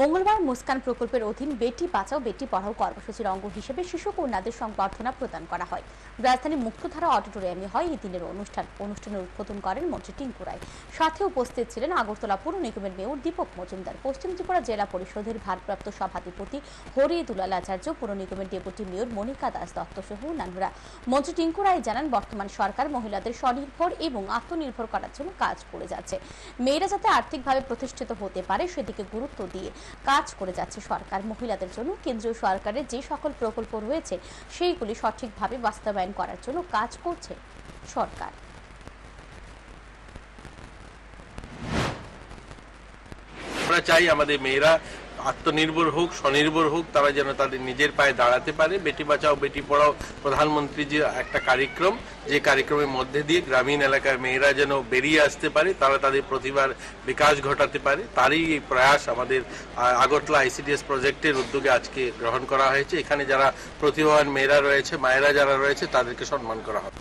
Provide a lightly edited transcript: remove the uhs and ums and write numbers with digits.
মঙ্গলবার মুস্কান প্রকল্পের অধীন বেটি বাঁচাও বেটি পড়াও কর্মসূচির অঙ্গ হিসেবে শিশু কন্যাদের সংবর্ধনা প্রদান করা হয়। রাজধানী মুক্তধারা অডিটোরিয়ামে হয় এই দিনের অনুষ্ঠানের উদ্বোধন করেন মন্ত্রী টিঙ্কু রায়। সাথে উপস্থিত ছিলেন আগরতলা পুর নিগমের মেয়র দীপক মজুমদার, পশ্চিম ত্রিপুরা জেলা পরিষদের ভারপ্রাপ্ত সভাধিপতি হরি দুলাল আচার্য, পুর নিগমের ডেপুটি মেয়র মনিকা দাস দত্ত সহ অন্যান্যরা। মন্ত্রী টিঙ্কু রায় জানান, বর্তমান সরকার মহিলাদের স্বনির্ভর এবং আত্মনির্ভর করার জন্য কাজ করে যাচ্ছে। মেয়েরা যাতে আর্থিকভাবে প্রতিষ্ঠিত হতে পারে সেদিকে গুরুত্ব দিয়ে কাজ করে যাচ্ছে সরকার। মহিলাদের জন্য কেন্দ্রীয় সরকারের যে সকল প্রকল্প রয়েছে সেইগুলি সঠিকভাবে বাস্তবায়ন করার জন্য কাজ করছে সরকার। আমরা চাই আমাদের মেয়েরা আত্মনির্ভর হোক, স্বনির্ভর হোক, তারা যেন তাদের নিজের পায়ে দাঁড়াতে পারে। বেটি বাঁচাও বেটি পড়াও প্রধানমন্ত্রী যে একটা কার্যক্রম, যে কার্যক্রমের মধ্যে দিয়ে গ্রামীণ এলাকার মেয়েরা যেন বেরিয়ে আসতে পারে, তারা তাদের প্রতিভার বিকাশ ঘটাতে পারে, তারই এই প্রয়াস আমাদের আগরতলা আইসিডিএস প্রজেক্টের উদ্যোগে আজকে গ্রহণ করা হয়েছে। এখানে যারা প্রতিভাবান মেয়েরা রয়েছে, মায়েরা যারা রয়েছে, তাদেরকে সম্মান করা হবে।